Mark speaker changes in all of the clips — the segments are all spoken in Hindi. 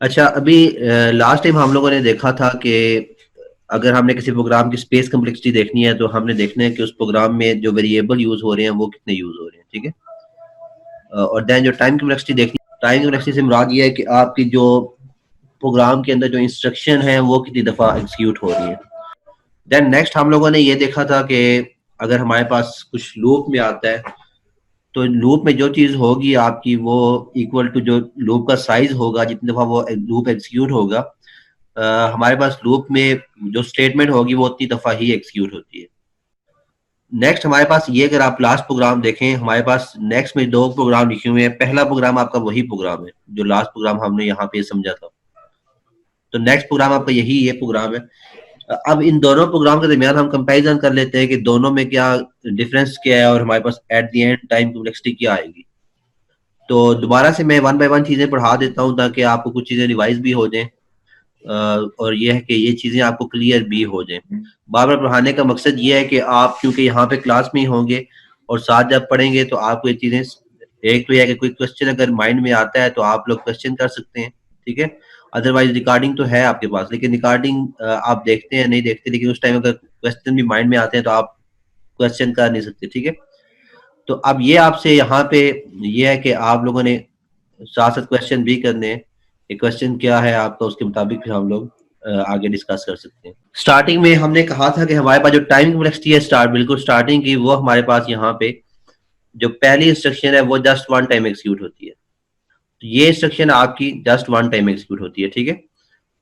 Speaker 1: अच्छा, अभी लास्ट टाइम हम लोगों ने देखा था कि अगर हमने किसी प्रोग्राम की स्पेस कम्प्लेक्सिटी देखनी है तो हमने देखना है कि उस प्रोग्राम में जो वेरिएबल यूज हो रहे हैं वो कितने यूज हो रहे हैं, ठीक है। और देन जो टाइम कम्प्लेक्सिटी देखनी, टाइम कम्प्लेक्सिटी से मुराद ये है कि आपकी जो प्रोग्राम के अंदर जो इंस्ट्रक्शन है वो कितनी दफा एग्जीक्यूट हो रही है। देन नेक्स्ट हम लोगों ने ये देखा था कि अगर हमारे पास कुछ लूप में आता है तो लूप में जो चीज होगी आपकी वो इक्वल टू जो लूप का साइज होगा, जितनी दफा वो लूप एग्जीक्यूट होगा, हमारे पास लूप में जो स्टेटमेंट होगी वो उतनी दफा ही एग्जीक्यूट होती है। नेक्स्ट हमारे पास ये, अगर आप लास्ट प्रोग्राम देखें, हमारे पास नेक्स्ट में दो प्रोग्राम लिखे हुए हैं। पहला प्रोग्राम आपका वही प्रोग्राम है जो लास्ट प्रोग्राम हमने यहाँ पे समझा था। तो नेक्स्ट प्रोग्राम आपका यही ये प्रोग्राम है। अब इन दोनों प्रोग्राम के दरमियान हम कंपैरिजन कर लेते हैं कि दोनों में क्या डिफरेंस क्या है और हमारे पास at the end time complexity क्या आएगी। तो दोबारा से मैं वन बाय वन चीजें पढ़ा देता हूँ ताकि आपको कुछ चीजें रिवाइज भी हो जाएं, और ये है कि ये चीजें आपको क्लियर भी हो जाएं। बार बार पढ़ाने का मकसद ये है कि आप क्योंकि यहाँ पे क्लास में ही होंगे और साथ जब पढ़ेंगे तो आपको ये चीजें, एक तो यह है कि कोई क्वेश्चन अगर माइंड में आता है तो आप लोग क्वेश्चन कर सकते हैं, ठीक है। अदरवाइज रिकॉर्डिंग तो है आपके पास, लेकिन रिकॉर्डिंग आप देखते हैं नहीं देखते, लेकिन उस टाइम अगर क्वेश्चन भी माइंड में आते हैं तो आप क्वेश्चन कर नहीं सकते, ठीक है। तो अब ये आपसे यहाँ पे ये है कि आप लोगों ने साथ साथ क्वेश्चन भी करने हैं। ये क्वेश्चन क्या है आपका, उसके मुताबिक फिर हम लोग आगे डिस्कस कर सकते हैं। स्टार्टिंग में हमने कहा था कि हमारे पास जो टाइम कॉम्प्लेक्सिटी है बिल्कुल स्टार्टिंग की, वो हमारे पास यहाँ पे जो पहली इंस्ट्रक्शन है वो जस्ट वन टाइम एग्जीक्यूट होती है। तो ये इंस्ट्रक्शन आपकी जस्ट वन टाइम एग्जीक्यूट होती है, ठीक है।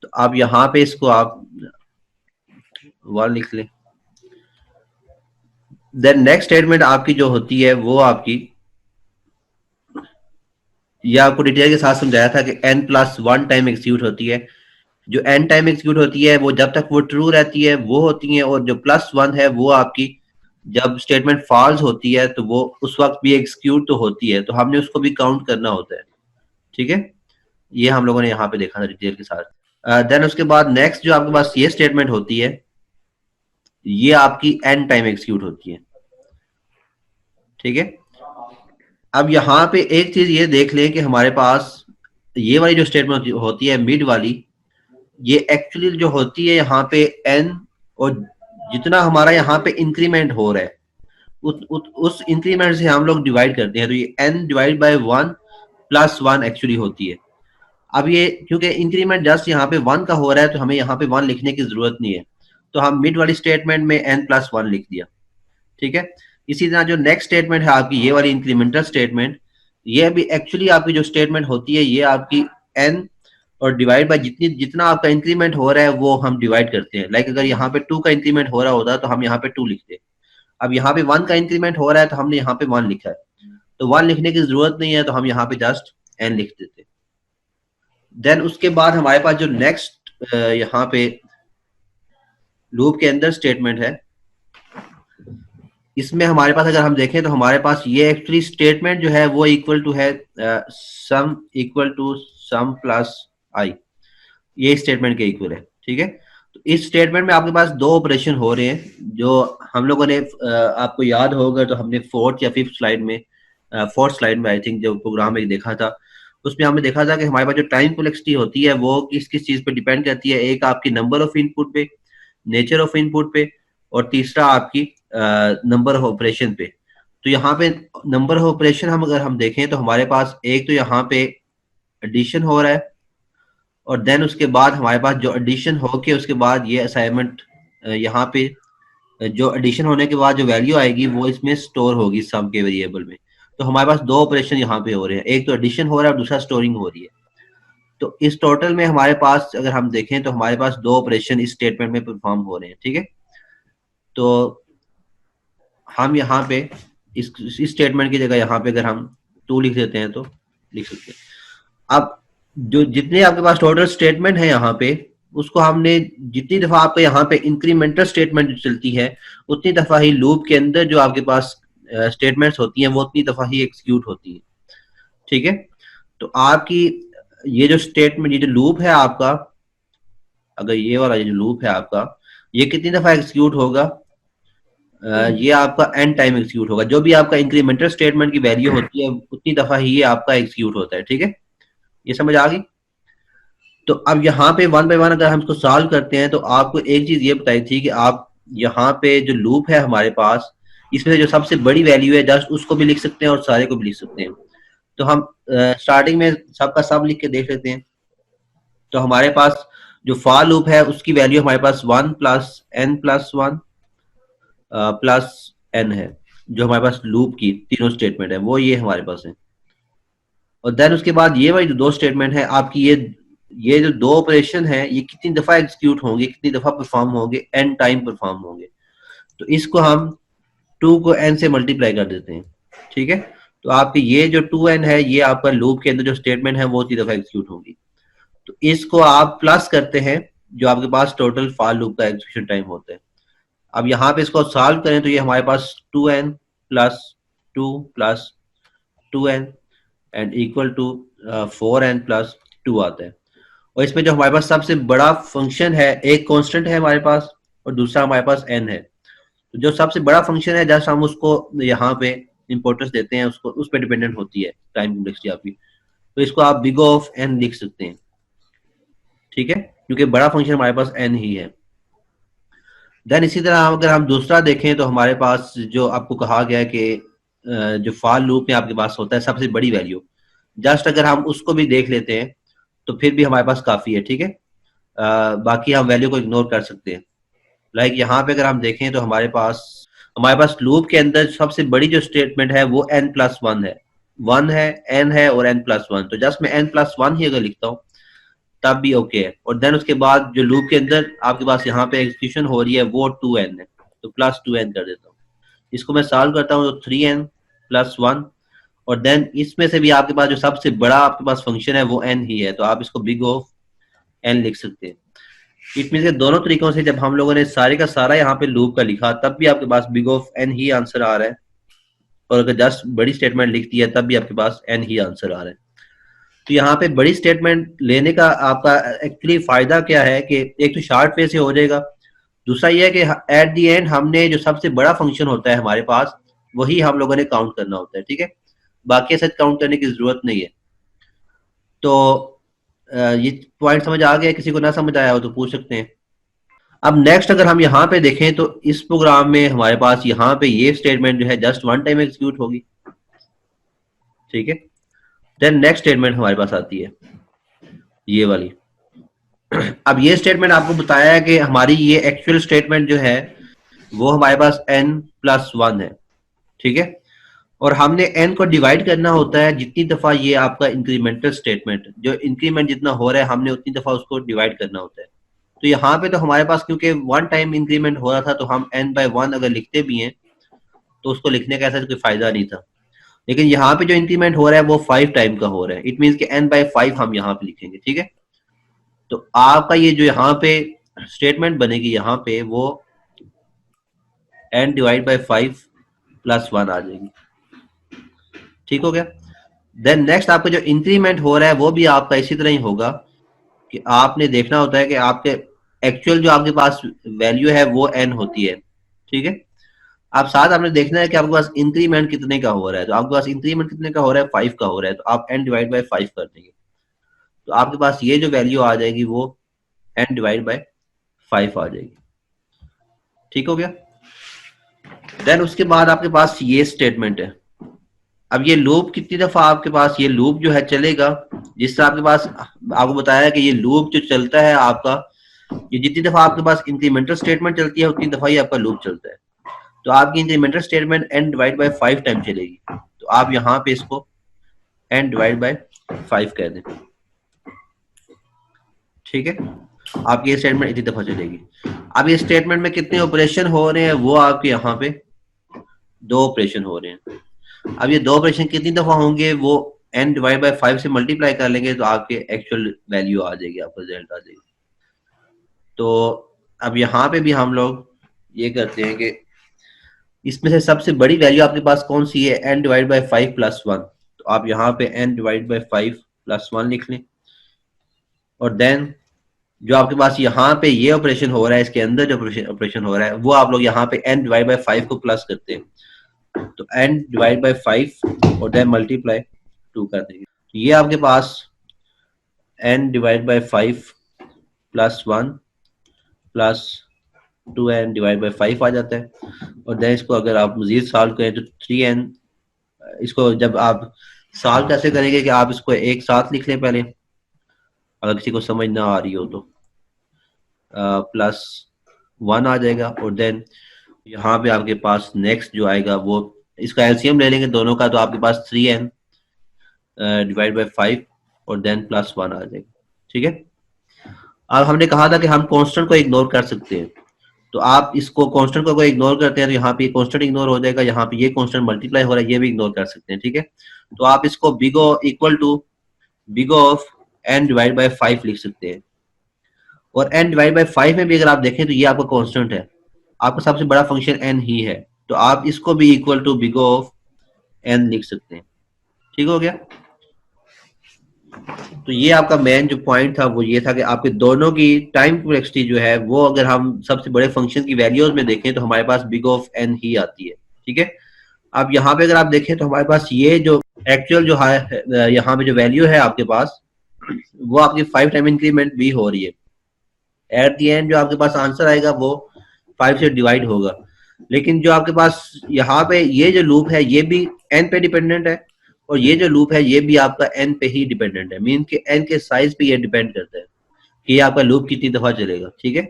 Speaker 1: तो अब यहाँ पे इसको आप वन लिख लें। देन नेक्स्ट स्टेटमेंट आपकी जो होती है वो आपकी, ये आपको डिटेल के साथ समझाया था कि n plus one time execute होती है। जो n टाइम एग्जीक्यूट होती है वो जब तक वो ट्रू रहती है वो होती है, और जो प्लस वन है वो आपकी जब स्टेटमेंट फॉल्स होती है तो वो उस वक्त भी एग्जीक्यूट तो होती है, तो हमने उसको भी काउंट करना होता है, ठीक है। ये हम लोगों ने यहाँ पे देखा था डिटेल के साथ। देन उसके बाद नेक्स्ट जो आपके पास ये स्टेटमेंट होती है ये आपकी n टाइम एग्जीक्यूट होती है, ठीक है। अब यहाँ पे एक चीज ये देख लें कि हमारे पास ये वाली जो स्टेटमेंट होती है मिड वाली, ये एक्चुअली जो होती है यहाँ पे n, और जितना हमारा यहाँ पे इंक्रीमेंट हो रहा है उस इंक्रीमेंट से हम लोग डिवाइड करते हैं, तो ये n divide by one plus one actually होती है। अब ये क्योंकि इंक्रीमेंट जस्ट यहाँ पे वन का हो रहा है तो हमें यहाँ पे वन लिखने की जरूरत नहीं है, तो हम मिड वाली स्टेटमेंट में n प्लस वन लिख दिया, ठीक है। इसी तरह जो नेक्स्ट स्टेटमेंट है आपकी ये वाली इंक्रीमेंटल स्टेटमेंट, ये भी एक्चुअली आपकी जो स्टेटमेंट होती है ये आपकी n और डिवाइड बाय जितना आपका इंक्रीमेंट हो रहा है वो हम डिवाइड करते हैं। लाइक अगर यहाँ पे टू का इंक्रीमेंट हो रहा होता तो हम यहाँ पे टू लिखते। अब यहाँ पे वन का इंक्रीमेंट हो रहा है तो हमने यहाँ पे वन लिखा है, तो वन लिखने की जरूरत नहीं है, तो हम यहाँ पे जस्ट n लिख देते। देन उसके बाद हमारे पास जो नेक्स्ट यहाँ पे लूप के अंदर स्टेटमेंट है, इसमें हमारे पास अगर हम देखें तो हमारे पास ये एक्चुअली स्टेटमेंट जो है वो इक्वल टू है sum equal to sum plus I, ये स्टेटमेंट के इक्वल है, ठीक है। तो इस स्टेटमेंट में आपके पास दो ऑपरेशन हो रहे हैं जो हम लोगों ने आपको याद होगा तो हमने फोर्थ या फिफ्थ स्लाइड में, फोर्थ स्लाइड में आई थिंक जो प्रोग्राम में देखा था, उसमें हमने देखा था कि हमारे पास जो टाइम कॉम्प्लेक्सिटी होती है वो किस किस चीज पे डिपेंड करती है। एक आपकी नंबर ऑफ इनपुट पे, नेचर ऑफ इनपुट पे, और तीसरा आपकी नंबर ऑफ ऑपरेशन पे। तो यहाँ पे नंबर ऑफ ऑपरेशन हम अगर हम देखें तो हमारे पास एक तो यहाँ पे एडिशन हो रहा है, और देन उसके बाद हमारे पास जो एडिशन होके उसके बाद ये असाइनमेंट यहाँ पे जो एडिशन होने के बाद जो वैल्यू आएगी वो इसमें स्टोर होगी सम के वेरिएबल में। तो हमारे पास दो ऑपरेशन यहाँ पे हो रहे हैं, एक तो एडिशन हो रहा है और दूसरा स्टोरिंग हो रही है। तो इस टोटल में हमारे पास अगर हम देखें तो हमारे पास दो ऑपरेशन इस स्टेटमेंट में परफॉर्म हो रहे हैं, ठीक है। तो हम यहाँ पे इस स्टेटमेंट की जगह यहाँ पे अगर हम टू लिख देते हैं तो लिख सकते हैं। अब जो जितने आपके पास टोटल स्टेटमेंट है यहाँ पे, उसको हमने जितनी दफा आपके यहाँ पे इंक्रीमेंटल स्टेटमेंट चलती है उतनी दफा ही लूप के अंदर जो आपके पास स्टेटमेंट्स होती हैं वो उतनी दफा ही एग्जीक्यूट होती है, ठीक है। तो आपकी ये जो स्टेटमेंट, ये जो लूप है आपका, अगर ये वाला जो लूप है आपका, ये कितनी दफा एग्जीक्यूट होगा, ये आपका एन टाइम एग्जीक्यूट होगा। जो भी आपका इंक्रीमेंटल स्टेटमेंट की वैल्यू होती है उतनी दफा ही ये आपका एग्जीक्यूट होता है, ठीक है। ये समझ आ गई। तो अब यहाँ पे वन बाय वन अगर हम इसको सॉल्व करते हैं तो आपको एक चीज ये बताई थी कि आप यहाँ पे जो लूप है हमारे पास, इसमें से जो सबसे बड़ी वैल्यू है जस्ट उसको भी लिख सकते हैं और सारे को भी लिख सकते हैं। तो हम स्टार्टिंग में सबका सब लिख के देख लेते हैं। तो हमारे पास जो फॉर लूप है उसकी वैल्यू हमारे पास 1 plus n plus 1 plus n है। जो हमारे पास लूप की तीनों स्टेटमेंट है वो ये हमारे पास है। और देन उसके बाद ये वाली जो दो स्टेटमेंट है आपकी, ये जो दो ऑपरेशन है ये कितनी दफा एग्जीक्यूट होंगे, कितनी दफा परफॉर्म होंगे, एन टाइम परफॉर्म होंगे। तो इसको हम 2 को n से मल्टीप्लाई कर देते हैं। ठीक है, तो आपके ये जो 2n है ये आपका लूप के अंदर जो स्टेटमेंट है वो उतनी दफा एग्जीक्यूट होगी। तो इसको आप प्लस करते हैं जो आपके पास टोटल फॉर लूप का एग्जीक्यूशन टाइम होता है। अब यहाँ पे इसको सॉल्व करें तो ये हमारे पास 2n plus 2 plus 2n and equal to 4n plus 2 आता है। और इसमें जो हमारे पास सबसे बड़ा फंक्शन है, एक कांस्टेंट है हमारे पास और दूसरा हमारे पास n है। तो जो सबसे बड़ा फंक्शन है जस्ट हम उसको यहाँ पे इंपोर्टेंस देते हैं, उसको उस पर डिपेंडेंट होती है टाइम कॉम्प्लेक्सिटी आपकी। तो इसको आप बिग ऑफ n लिख सकते हैं। ठीक है, क्योंकि बड़ा फंक्शन हमारे पास n ही है। देन इसी तरह अगर हम दूसरा देखें तो हमारे पास जो आपको कहा गया है कि जो फॉर लूप में आपके पास होता है सबसे बड़ी वैल्यू, जस्ट अगर हम उसको भी देख लेते हैं तो फिर भी हमारे पास काफी है। ठीक है, बाकी हम वैल्यू को इग्नोर कर सकते हैं। लाइक यहाँ पे अगर हम देखें तो हमारे पास लूप के अंदर सबसे बड़ी जो स्टेटमेंट है वो n प्लस 1 है। 1 है, n है और n प्लस 1। तो जस्ट मैं n प्लस 1 ही अगर लिखता हूँ तब भी ओके है। और देन उसके बाद जो लूप के अंदर आपके पास यहाँ पे एग्जीक्यूशन हो रही है वो 2n है, तो प्लस 2n कर देता हूँ। इसको मैं सॉल्व करता हूँ तो 3n प्लस 1। और देन इसमें से भी आपके पास जो सबसे बड़ा आपके पास फंक्शन है वो n ही है, तो आप इसको बिग ऑफ n लिख सकते हैं। इट मीन के दोनों तरीकों से जब हम लोगों ने सारे का सारा यहाँ पे लूप का लिखा तब भी आपके पास बिग ऑफ n ही आंसर आ रहा है, और अगर जस्ट बड़ी स्टेटमेंट लिखती है तब भी आपके पास n ही आंसर आ रहा है। तो यहाँ पे बड़ी स्टेटमेंट लेने का आपका एक्चुअली फायदा क्या है कि एक तो शॉर्ट वे से हो जाएगा, दूसरा ये है कि एट दी एंड हमने जो सबसे बड़ा फंक्शन होता है हमारे पास वही हम लोगों ने काउंट करना होता है। ठीक है, बाकी ऐसा काउंट करने की जरूरत नहीं है। तो ये पॉइंट समझ आ गया? किसी को ना समझ आया हो तो पूछ सकते हैं। अब नेक्स्ट अगर हम यहाँ पे देखें तो इस प्रोग्राम में हमारे पास यहाँ पे ये स्टेटमेंट जो है जस्ट वन टाइम एग्जीक्यूट होगी। ठीक है, देन नेक्स्ट स्टेटमेंट हमारे पास आती है ये वाली। अब ये स्टेटमेंट आपको बताया है कि हमारी ये एक्चुअल स्टेटमेंट जो है वो हमारे पास n प्लस 1 है। ठीक है, और हमने n को डिवाइड करना होता है जितनी दफा ये आपका इंक्रीमेंटल स्टेटमेंट, जो इंक्रीमेंट जितना हो रहा है हमने उतनी दफा उसको डिवाइड करना होता है। तो यहाँ पे तो हमारे पास क्योंकि वन टाइम इंक्रीमेंट हो रहा था तो हम n बाय 1 अगर लिखते भी हैं तो उसको लिखने का ऐसा कोई फायदा नहीं था। लेकिन यहाँ पे जो इंक्रीमेंट हो रहा है वो 5 टाइम का हो रहा है, इट मीन कि n बाय 5 हम यहाँ पे लिखेंगे। ठीक है, तो आपका ये जो यहाँ पे स्टेटमेंट बनेगी यहाँ पे वो n डिवाइड बाय 5 प्लस 1 आ जाएगी। ठीक हो गया। देन नेक्स्ट आपका जो इंक्रीमेंट हो रहा है वो भी आपका इसी तरह ही होगा कि आपने देखना होता है कि आपके एक्चुअल जो आपके पास वैल्यू है वो n होती है। ठीक है, आप साथ आपने देखना है कि आपके पास इंक्रीमेंट कितने का हो रहा है। तो आपके पास इंक्रीमेंट कितने का हो रहा है? 5 का हो रहा है, तो आप n डिवाइड बाय 5 कर देंगे तो आपके पास ये जो वैल्यू आ जाएगी वो n डिवाइड बाय 5 आ जाएगी। ठीक हो गया। देन उसके बाद आपके पास ये स्टेटमेंट है। अब ये लूप कितनी दफा आपके पास ये लूप जो है चलेगा, जिस तरह आपके पास आपको बताया कि ये लूप जो चलता है आपका, ये जितनी दफा आपके पास इंक्रीमेंटल स्टेटमेंट चलती है उतनी दफा ही आपका लूप चलता है। तो आपकी incremental statement n divide by 5 time चलेगी, तो आप यहाँ पे इसको n डिवाइड बाय 5 कह दें। ठीक है, आपकी ये स्टेटमेंट इतनी दफा चलेगी। अब ये स्टेटमेंट में कितने ऑपरेशन हो रहे हैं वो आपके यहाँ पे 2 ऑपरेशन हो रहे हैं। अब ये 2 ऑपरेशन कितनी दफा होंगे वो n डिवाइड बाय 5 से मल्टीप्लाई कर लेंगे तो आपके एक्चुअल वैल्यू आ जाएगी, आपका रिजल्ट आ जाएगी। तो अब यहाँ पे भी हम लोग ये करते हैं कि इसमें से सबसे बड़ी वैल्यू आपके पास कौन सी है? n divide by 5 plus 1। तो आप यहाँ पे n डिवाइड बाय 5 प्लस 1 लिख लें। और देन जो आपके पास यहाँ पे ये ऑपरेशन हो रहा है, इसके अंदर जो ऑपरेशन हो रहा है वो आप लोग यहाँ पे n डिवाइड बाय 5 को प्लस करते हैं, तो n डिवाइड बाय 5 और देन मल्टीप्लाई 2 कर देंगे। तो ये आपके पास n divide by 5 plus 1 plus 2n divide by 5 आ जाता है। और देन इसको अगर आप मजीद सॉल्व करें तो 3n, इसको जब आप सॉल्व कैसे करेंगे कि आप इसको एक साथ लिख लें पहले, अगर किसी को समझ ना आ रही हो तो प्लस 1 आ जाएगा। और देन यहाँ पे आपके पास नेक्स्ट जो आएगा वो, इसका एलसीएम ले लेंगे दोनों का, तो आपके पास 3n डिवाइड बाई 5 और देन प्लस 1 आ जाएगा। ठीक है। अब हमने कहा था कि हम कांस्टेंट को इग्नोर कर सकते हैं, तो आप इसको कांस्टेंट को इग्नोर करते हैं तो यहाँ पे कांस्टेंट इग्नोर हो जाएगा, यहाँ पे ये कांस्टेंट मल्टीप्लाई हो रहा है, ये भी इग्नोर कर सकते हैं। ठीक है। तो आप इसको big O equal to big of n divide by 5 लिख सकते हैं। और n डिवाइड बाई 5 में भी अगर आप देखें तो ये आपका कांस्टेंट है, आपका सबसे बड़ा फंक्शन n ही है, तो आप इसको भी equal to big of n लिख सकते हैं। ठीक हो गया। तो ये आपका मेन जो पॉइंट था वो ये था कि आपके दोनों की टाइम कॉम्प्लेक्सिटी जो है वो, अगर हम सबसे बड़े फंक्शन की वैल्यूज में देखें तो हमारे पास बिग ऑफ n ही आती है। ठीक है। अब यहाँ पे अगर आप देखें तो हमारे पास ये जो एक्चुअल जो है यहाँ पे जो वैल्यू है आपके पास, वो आपकी 5 टाइम इंक्रीमेंट भी हो रही है। एट दी एंड जो आपके पास आंसर आएगा वो 5 से डिवाइड होगा। लेकिन जो आपके पास यहाँ पे ये जो लूप है ये भी n पे डिपेंडेंट है, और ये जो लूप है ये भी आपका n पे ही डिपेंडेंट है, मीन कि n के साइज पे ये डिपेंड करता है कि ये आपका लूप कितनी दफा चलेगा। ठीक है।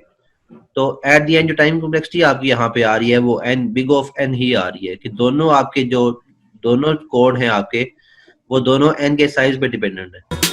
Speaker 1: तो एट दी एंड जो टाइम कॉम्प्लेक्सिटी आपकी यहाँ पे आ रही है वो n बिग ऑफ n ही आ रही है, कि दोनों आपके जो दोनों कोड हैं आपके, वो दोनों n के साइज पे डिपेंडेंट है।